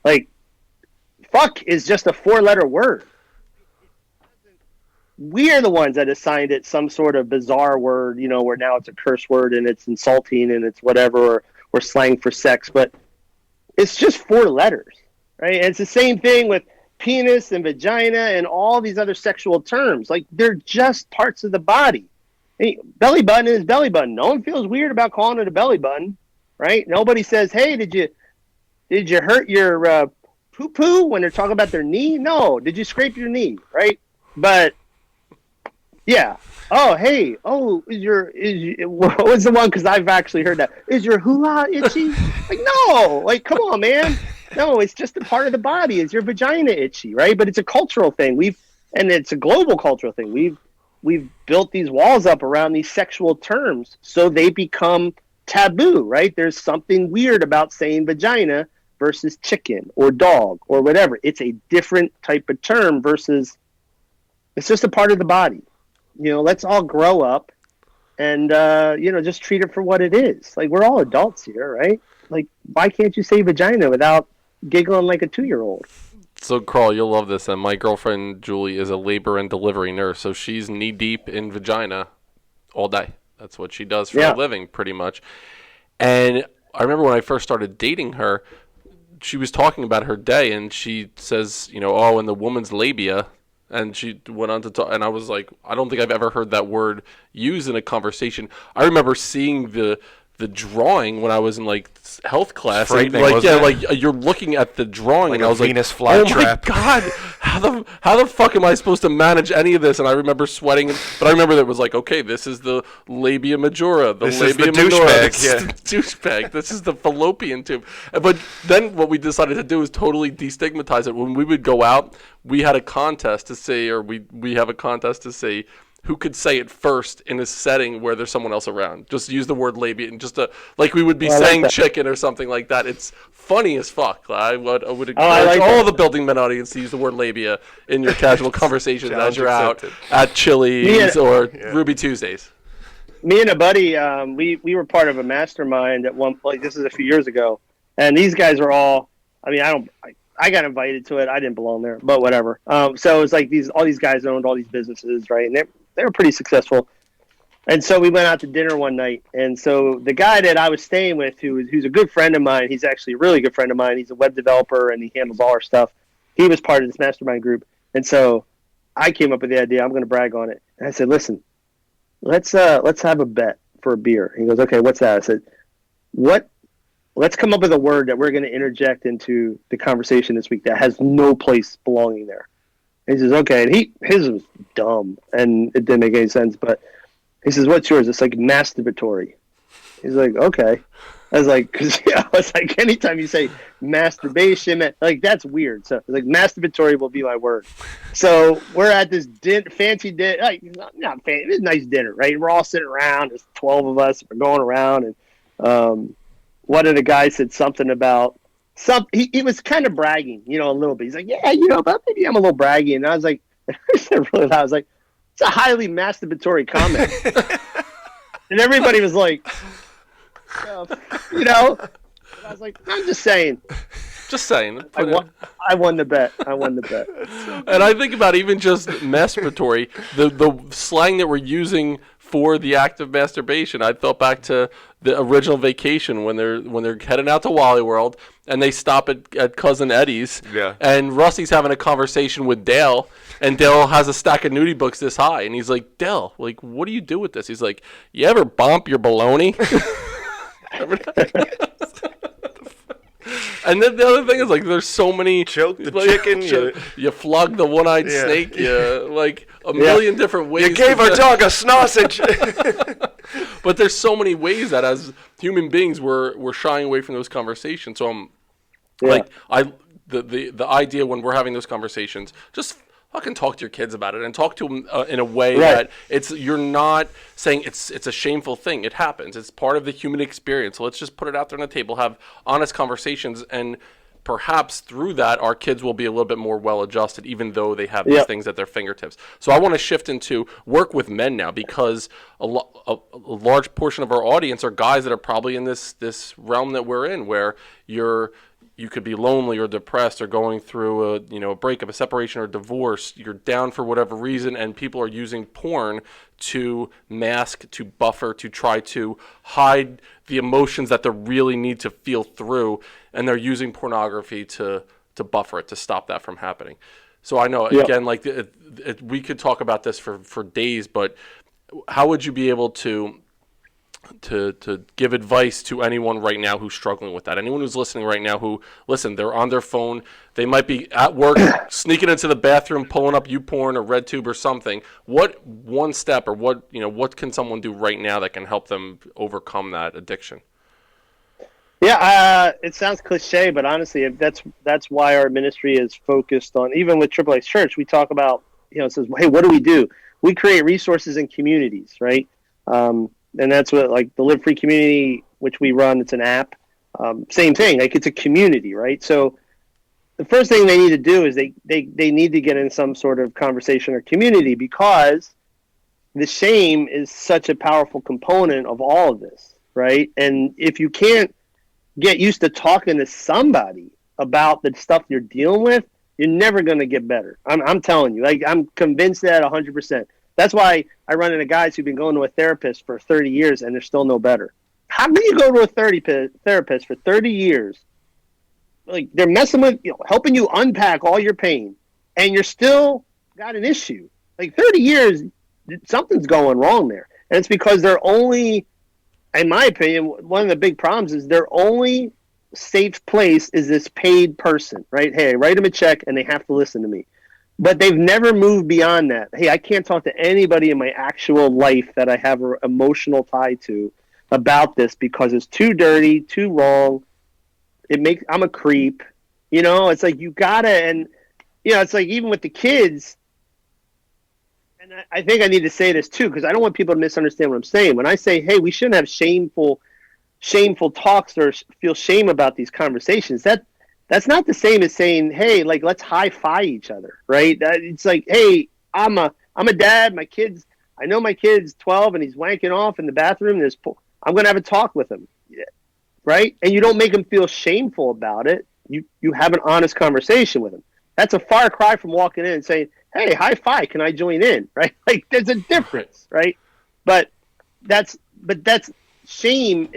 Speaker 1: Like, fuck is just a 4-letter word. we're the ones that assigned it some sort of bizarre word, where now it's a curse word and it's insulting and it's whatever, or slang for sex, but it's just 4 letters, right? And it's the same thing with penis and vagina and all these other sexual terms. Like, they're just parts of the body. Hey, belly button is belly button. No one feels weird about calling it a belly button, right? Nobody says, "Hey, did you hurt your poo poo?" when they're talking about their knee. No, did you scrape your knee, right? But yeah. Oh, hey. Oh, what was the one? Because I've actually heard that. Is your hoo-ha itchy? Like, no. Like, come on, man. No, it's just a part of the body. Is your vagina itchy, right? But it's a cultural thing. And it's a global cultural thing. We've built these walls up around these sexual terms so they become taboo, right? There's something weird about saying vagina versus chicken or dog or whatever. It's a different type of term versus it's just a part of the body. Let's all grow up and, just treat it for what it is. Like, we're all adults here, right? Like, why can't you say vagina without giggling like a 2-year-old?
Speaker 2: So, Carl, you'll love this. And my girlfriend, Julie, is a labor and delivery nurse. So she's knee-deep in vagina all day. That's what she does for a living, pretty much. And I remember when I first started dating her, she was talking about her day, and she says, and the woman's labia. And she went on to talk, and I was like, I don't think I've ever heard that word used in a conversation. I remember seeing the drawing when I was in health class. And, you're looking at the drawing, and I was
Speaker 3: Venus
Speaker 2: like, "Oh
Speaker 3: flytrap.
Speaker 2: my god, how the fuck am I supposed to manage any of this?" And I remember sweating, but I remember that it was like, okay, this is the labia majora,
Speaker 3: this is the
Speaker 2: douchebag, this is the fallopian tube. But then what we decided to do is totally destigmatize it. When we would go out, we had a contest to see, or we have a contest to see who could say it first in a setting where there's someone else around. Just use the word labia and just like we would be saying chicken or something like that. It's funny as fuck. I would encourage all the building men audience to use the word labia in your casual conversations as you're out at Chili's or Ruby Tuesdays.
Speaker 1: Me and a buddy, we were part of a mastermind at one point. This is a few years ago, and these guys are all. I mean, I got invited to it. I didn't belong there, but whatever. So it was like all these guys owned all these businesses, right? And they were pretty successful. And so we went out to dinner one night. And so the guy that I was staying with, who's a good friend of mine, he's actually a really good friend of mine. He's a web developer and he handles all our stuff. He was part of this mastermind group. And so I came up with the idea. I'm going to brag on it. And I said, listen, let's have a bet for a beer. He goes, okay, what's that? I said, let's come up with a word that we're going to interject into the conversation this week that has no place belonging there. And he says, okay. And his was dumb and it didn't make any sense. But he says, what's yours? It's like masturbatory. He's like, okay. I was like, because I was like, anytime you say masturbation, like that's weird. So like masturbatory will be my word. So we're at this fancy dinner, like not fancy, it's a nice dinner, right? We're all sitting around. There's 12 of us. We're going around, and one of the guys said something about he was kind of bragging, a little bit. He's like, yeah, but maybe I'm a little braggy. And I was like, I said really loud, I was like, it's a highly masturbatory comment. And everybody was like, and I was like, I'm just saying.
Speaker 2: Just saying.
Speaker 1: I won the bet. So
Speaker 2: and I think about even just masturbatory, the slang that we're using for the act of masturbation. I thought back to the original Vacation when they're heading out to Wally World and they stop at Cousin Eddie's.
Speaker 3: Yeah.
Speaker 2: And Rusty's having a conversation with Dale, and Dale has a stack of nudie books this high, and he's like, Dale, like, what do you do with this? He's like, you ever bump your baloney? And then the other thing is, like, there's so many...
Speaker 3: Choke the chicken.
Speaker 2: You flog the one-eyed snake. You, like, a million different ways.
Speaker 3: You gave our dog a sausage.
Speaker 2: But there's so many ways that as human beings we're shying away from those conversations. So I'm like, the idea when we're having those conversations, just fucking talk to your kids about it and talk to them in a way that you're not saying it's a shameful thing. It happens. It's part of the human experience. So let's just put it out there on the table, have honest conversations, and perhaps through that our kids will be a little bit more well-adjusted, even though they have these things at their fingertips. So I want to shift into work with men now, because a large portion of our audience are guys that are probably in this realm that we're in, where you're you could be lonely or depressed or going through a breakup, a separation, or a divorce. You're down for whatever reason, and people are using porn to mask, to buffer, to try to hide the emotions that they really need to feel through, and they're using pornography to buffer it, to stop that from happening. So I know, again, like we could talk about this for days, but how would you be able to give advice to anyone right now who's struggling with that? Anyone who's listening right now who, listen, they're on their phone, they might be at work, sneaking into the bathroom, pulling up YouPorn or RedTube or something. What one step or what can someone do right now that can help them overcome that addiction?
Speaker 1: Yeah, it sounds cliche, but honestly, that's why our ministry is focused on, even with XXXchurch, we talk about, it says, hey, what do? We create resources in communities, right? And that's what, like, the Live Free community, which we run, it's an app. Same thing, like, it's a community, right? So the first thing they need to do is they need to get in some sort of conversation or community, because the shame is such a powerful component of all of this, right? And if you can't get used to talking to somebody about the stuff you're dealing with, you're never going to get better. I'm telling you, like, I'm convinced that 100%. That's why I run into guys who've been going to a therapist for 30 years and they're still no better. How can you go to a therapist for 30 years? Like, they're messing with, helping you unpack all your pain, and you're still got an issue. Like, 30 years, something's going wrong there. And it's because they're only, in my opinion, one of the big problems is their only safe place is this paid person, right? Hey, I write them a check and they have to listen to me. But they've never moved beyond that. Hey, I can't talk to anybody in my actual life that I have an emotional tie to about this because it's too dirty, too wrong. I'm a creep. It's like you gotta, and it's like even with the kids, and I think I need to say this too, because I don't want people to misunderstand what I'm saying. When I say, hey, we shouldn't have shameful talks or feel shame about these conversations, that's not the same as saying, hey, like, let's high-five each other, right? It's like, hey, I'm a dad. I know my kid's 12 and he's wanking off in the bathroom. I'm going to have a talk with him, right? And you don't make him feel shameful about it. You have an honest conversation with him. That's a far cry from walking in and saying, hey, high-five, can I join in, right? Like, there's a difference, right? But that's shame.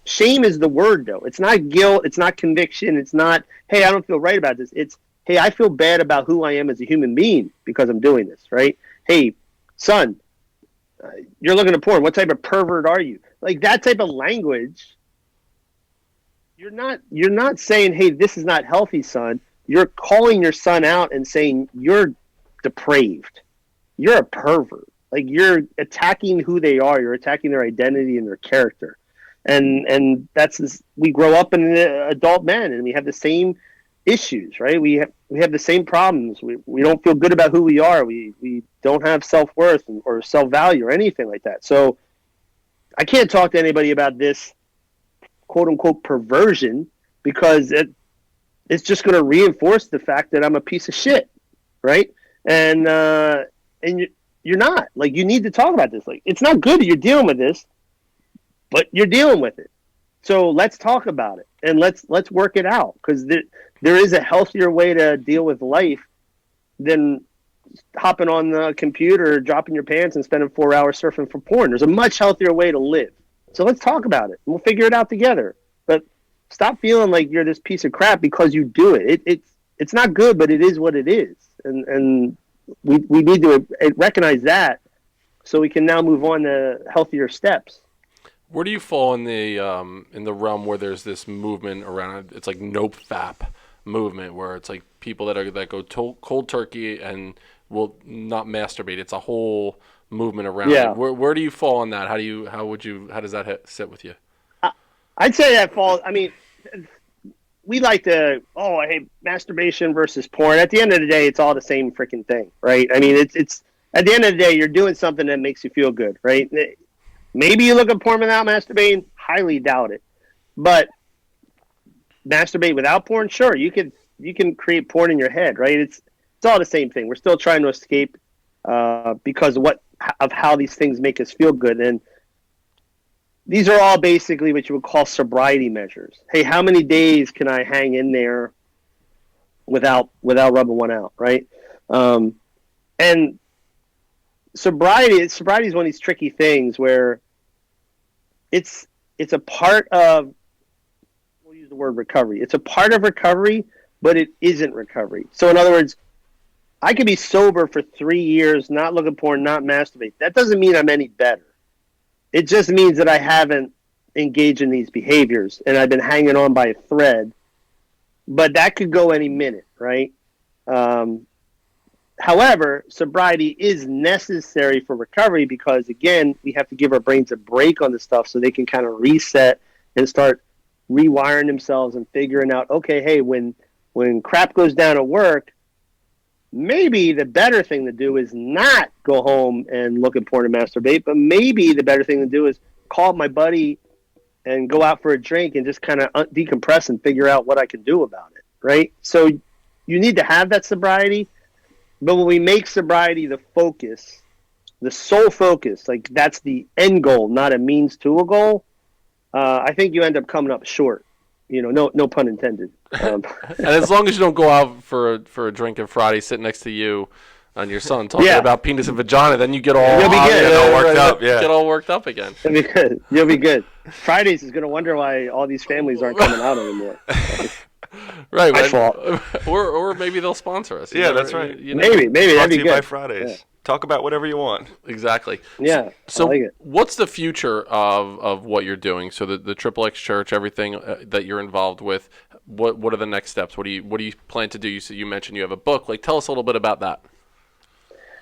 Speaker 1: Shame is the word, though. It's not guilt. It's not conviction. It's not, hey, I don't feel right about this. It's, hey, I feel bad about who I am as a human being because I'm doing this, right? Hey, son, you're looking at porn. What type of pervert are you? Like, that type of language. You're not saying, hey, this is not healthy, son. You're calling your son out and saying you're depraved. You're a pervert. Like, you're attacking who they are. You're attacking their identity and their character. And we grow up in adult men and we have the same issues, right? We have the same problems. We don't feel good about who we are. We don't have self-worth or self-value or anything like that. So I can't talk to anybody about this quote unquote perversion because it's just going to reinforce the fact that I'm a piece of shit. Right. And you're not, like, you need to talk about this. Like, it's not good that you're dealing with this, but you're dealing with it. So let's talk about it and let's work it out, because there is a healthier way to deal with life than hopping on the computer, dropping your pants, and spending 4 hours surfing for porn. There's a much healthier way to live. So let's talk about it. We'll figure it out together. But stop feeling like you're this piece of crap because you do it. It's not good, but it is what it is. And we need to recognize that so we can now move on to healthier steps.
Speaker 2: Where do you fall in the realm where there's this movement around? It's like NoFap movement, where it's like people that go cold turkey and will not masturbate. It's a whole movement around it. Where do you fall on that? How does that sit with you?
Speaker 1: I'd say that falls. I mean, we like to. I hate masturbation versus porn. At the end of the day, it's all the same freaking thing, right? I mean, it's at the end of the day, you're doing something that makes you feel good, right? Maybe you look at porn without masturbating. Highly doubt it. But masturbate without porn, sure. You can create porn in your head, right? It's all the same thing. We're still trying to escape because of how these things make us feel good. And these are all basically what you would call sobriety measures. Hey, how many days can I hang in there without rubbing one out, right? And sobriety is one of these tricky things where it's a part of, we'll use the word recovery. It's a part of recovery, but it isn't recovery. So in other words, I could be sober for 3 years, not look at porn, not masturbate. That doesn't mean I'm any better. It just means that I haven't engaged in these behaviors and I've been hanging on by a thread. But that could go any minute, right? However, sobriety is necessary for recovery because, again, we have to give our brains a break on the stuff so they can kind of reset and start rewiring themselves and figuring out, okay, hey, when crap goes down at work, maybe the better thing to do is not go home and look at porn and masturbate, but maybe the better thing to do is call my buddy and go out for a drink and just kind of decompress and figure out what I can do about it, right? So you need to have that sobriety, but when we make sobriety the focus, the sole focus, like that's the end goal, not a means to a goal, I think you end up coming up short. No pun intended.
Speaker 2: And as long as you don't go out for a drink on Friday, sit next to you and your son talking about penis and vagina, then you get all
Speaker 1: You'll be good.
Speaker 3: Get all worked up. Yeah,
Speaker 2: get all worked up again.
Speaker 1: You'll be good. You'll be good. Fridays is going to wonder why all these families aren't coming out anymore.
Speaker 2: Right.
Speaker 1: My fault.
Speaker 2: Or maybe they'll sponsor us.
Speaker 3: Yeah, that's right.
Speaker 1: Maybe that'd be good.
Speaker 3: By Fridays. Yeah. Talk about whatever you want.
Speaker 2: Exactly.
Speaker 1: Yeah.
Speaker 2: So,
Speaker 1: I like it.
Speaker 2: What's the future of what you're doing? So the XXX Church, everything that you're involved with. What are the next steps? What do you plan to do? You mentioned you have a book. Like, tell us a little bit about that.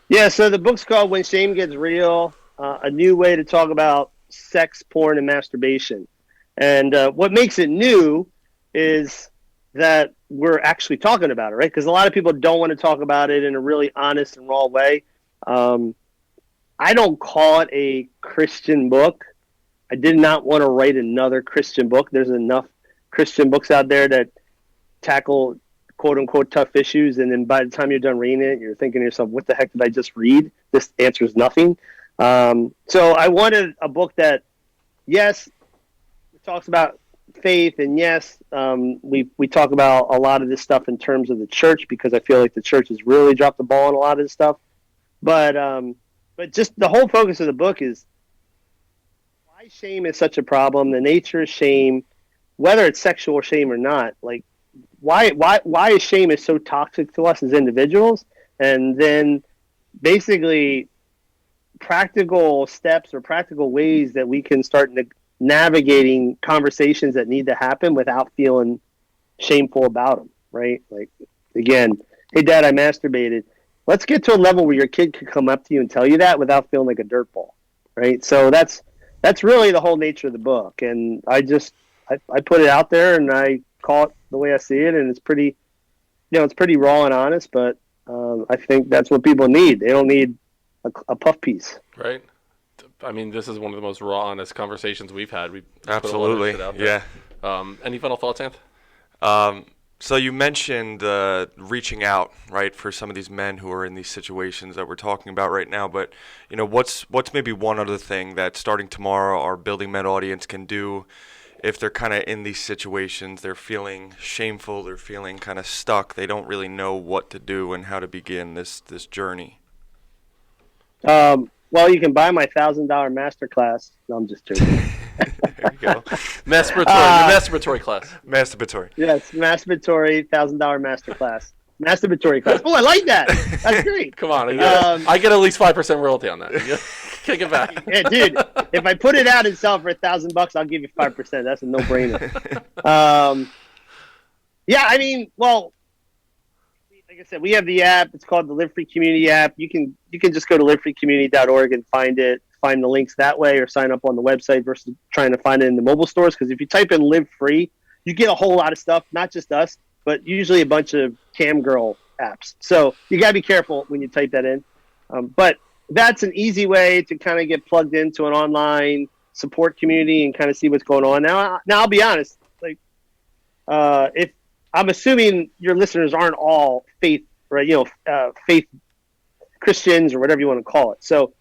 Speaker 1: Yeah. So the book's called When Shame Gets Real: A New Way to Talk About Sex, Porn, and Masturbation. And what makes it new is that we're actually talking about it, right? Because a lot of people don't want to talk about it in a really honest and raw way. I don't call it a Christian book. I did not want to write another Christian book. There's enough Christian books out there that tackle quote unquote tough issues. And then by the time you're done reading it, you're thinking to yourself, what the heck did I just read? This answers nothing. So I wanted a book that, yes, it talks about faith, and yes, we talk about a lot of this stuff in terms of the church, because I feel like the church has really dropped the ball on a lot of this stuff. But just the whole focus of the book is why shame is such a problem, the nature of shame, whether it's sexual shame or not. Like why shame is so toxic to us as individuals, and then basically practical steps or practical ways that we can start navigating conversations that need to happen without feeling shameful about them, right? Like, again, hey, Dad, I masturbated. Let's get to a level where your kid could come up to you and tell you that without feeling like a dirtball, right? So that's really the whole nature of the book. And I put it out there and I call it the way I see it, and it's pretty raw and honest, but I think that's what people need. They don't need a puff piece.
Speaker 2: Right. I mean, this is one of the most raw, honest conversations we've had. We
Speaker 3: Absolutely,
Speaker 2: put a lot of shit out there.
Speaker 3: Yeah.
Speaker 2: Any final thoughts, Anth?
Speaker 3: So you mentioned reaching out, right, for some of these men who are in these situations that we're talking about right now. But what's maybe one other thing that starting tomorrow our Building Men audience can do if they're kind of in these situations? They're feeling shameful. They're feeling kind of stuck. They don't really know what to do and how to begin this journey.
Speaker 1: Well, you can buy my $1,000 masterclass. No, I'm just joking.
Speaker 3: There you go.
Speaker 2: Masturbatory class.
Speaker 3: Masturbatory.
Speaker 1: Yes, masturbatory $1,000 masterclass. Masturbatory class. Oh, I like that. That's great.
Speaker 2: Come on, I get at least 5% royalty on that. Kick it back.
Speaker 1: Yeah, dude. If I put it out and sell it for $1,000, I'll give you 5%. That's a no-brainer. Yeah, I mean, well, like I said, we have the app. It's called the Live Free Community app. You can just go to livefreecommunity.org and find the links that way, or sign up on the website versus trying to find it in the mobile stores. Because if you type in Live Free, you get a whole lot of stuff, not just us, but usually a bunch of cam girl apps. So you got to be careful when you type that in. But that's an easy way to kind of get plugged into an online support community and kind of see what's going on. Now I'll be honest, like if I'm assuming your listeners aren't all faith, right? Faith Christians or whatever you want to call it. So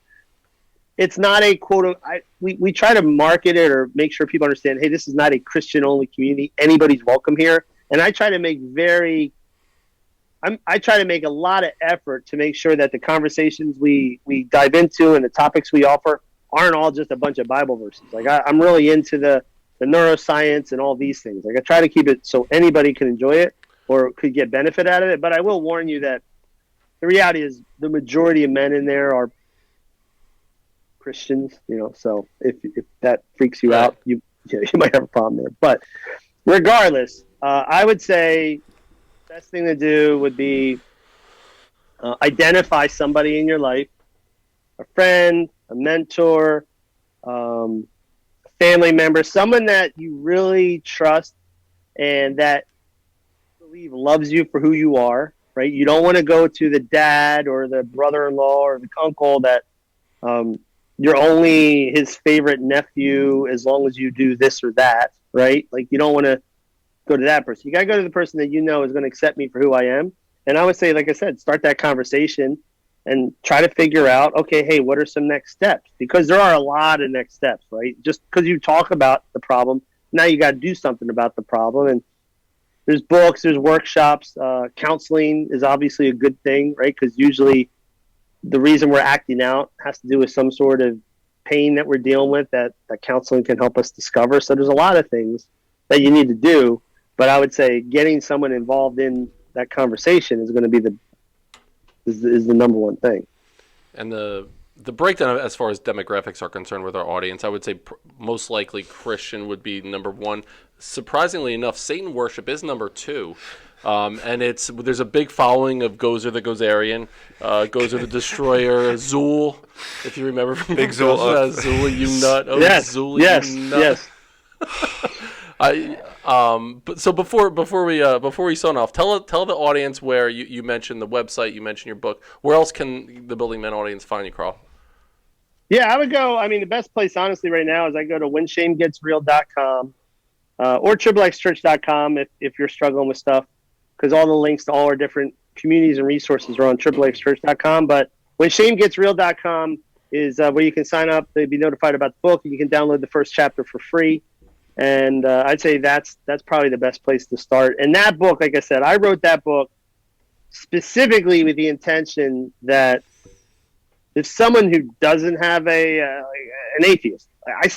Speaker 1: it's not a quote. We try to market it or make sure people understand, hey, this is not a Christian only community. Anybody's welcome here. And I try to make I try to make a lot of effort to make sure that the conversations we dive into and the topics we offer aren't all just a bunch of Bible verses. Like I'm really into the neuroscience and all these things. Like I try to keep it so anybody can enjoy it or could get benefit out of it. But I will warn you that the reality is the majority of men in there are Christians, so if that freaks you out, you might have a problem there. But regardless, I would say the best thing to do would be identify somebody in your life, a friend, a mentor, a family member, someone that you really trust and that you believe loves you for who you are, right? You don't want to go to the dad or the brother-in-law or the uncle that you're only his favorite nephew as long as you do this or that, right? Like you don't want to go to that person. You got to go to the person that is going to accept me for who I am. And I would say, like I said, start that conversation and try to figure out, okay, hey, what are some next steps? Because there are a lot of next steps, right? Just because you talk about the problem, now you got to do something about the problem. And there's books, there's workshops. Counseling is obviously a good thing, right? Because usually the reason we're acting out has to do with some sort of pain that we're dealing with that counseling can help us discover. So there's a lot of things that you need to do. But I would say getting someone involved in that conversation is going to be the number one thing.
Speaker 2: And the breakdown as far as demographics are concerned with our audience, I would say most likely Christian would be number one. Surprisingly enough, Satan worship is number two. And there's a big following of Gozer the Gozerian, Gozer the Destroyer, Zool, if you remember from
Speaker 3: Big Zool.
Speaker 2: Zool, you nut. Oh,
Speaker 1: yes,
Speaker 2: Zool,
Speaker 1: yes,
Speaker 2: you nut.
Speaker 1: yes.
Speaker 2: But so before we sign off, tell the audience where you mentioned the website, you mentioned your book. Where else can the Building Men audience find you, Carl?
Speaker 1: Yeah, I would go. I mean, the best place, honestly, right now is I go to whenshamegetsreal.com or XXXchurch.com if you're struggling with stuff, because all the links to all our different communities and resources are on XXXchurch.com. But whenshamegetsreal.com is where you can sign up to be notified about the book, and you can download the first chapter for free. And I'd say that's probably the best place to start. And that book, like I said, I wrote that book specifically with the intention that if someone who doesn't have an atheist, I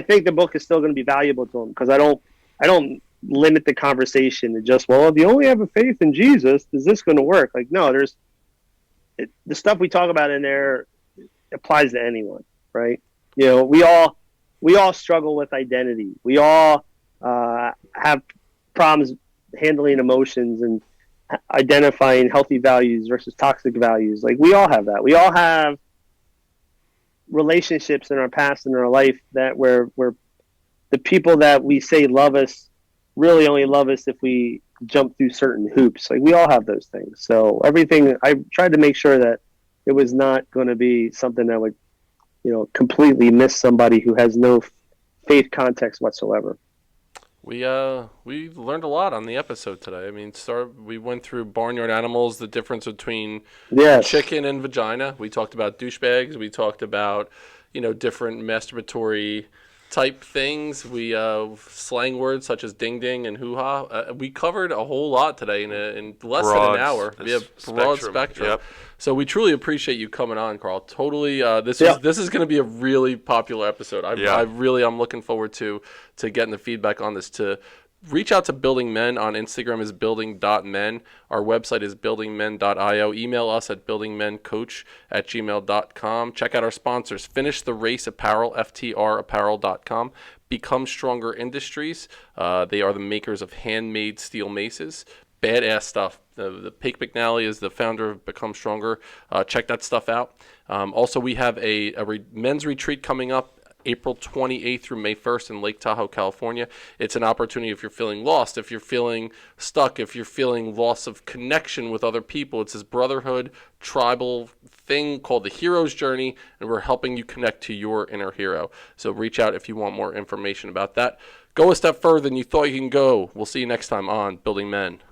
Speaker 1: think the book is still going to be valuable to them, because I don't limit the conversation to just, well, if you only have a faith in Jesus, is this going to work? Like, no, the stuff we talk about in there applies to anyone, right? We all struggle with identity. We all have problems handling emotions and identifying healthy values versus toxic values. Like, we all have that. We all have relationships in our past and in our life that where the people that we say love us really only love us if we jump through certain hoops. Like, we all have those things. So everything, I tried to make sure that it was not going to be something that would, completely miss somebody who has no faith context whatsoever.
Speaker 2: We learned a lot on the episode today. I mean, we went through barnyard animals, the difference between chicken and vagina. We talked about douchebags. We talked about, different masturbatory type things. We slang words such as ding ding and hoo ha. We covered a whole lot today in less than an hour. We have broad spectrum. Yep. So we truly appreciate you coming on, Carl. Totally. This is going to be a really popular episode. I'm looking forward to getting the feedback on this. To reach out to Building Men on Instagram is building.men. Our website is buildingmen.io. Email us at buildingmencoach@gmail.com. Check out our sponsors, Finish the Race Apparel, FTRapparel.com. Become Stronger Industries. They are the makers of handmade steel maces. Badass stuff. The Paige McNally is the founder of Become Stronger. Check that stuff out. Also, we have a men's retreat coming up April 28th through May 1st in Lake Tahoe, California. It's an opportunity if you're feeling lost, if you're feeling stuck, if you're feeling loss of connection with other people. It's this brotherhood, tribal thing called the Hero's Journey, and we're helping you connect to your inner hero. So reach out if you want more information about that. Go a step further than you thought you can go. We'll see you next time on Building Men.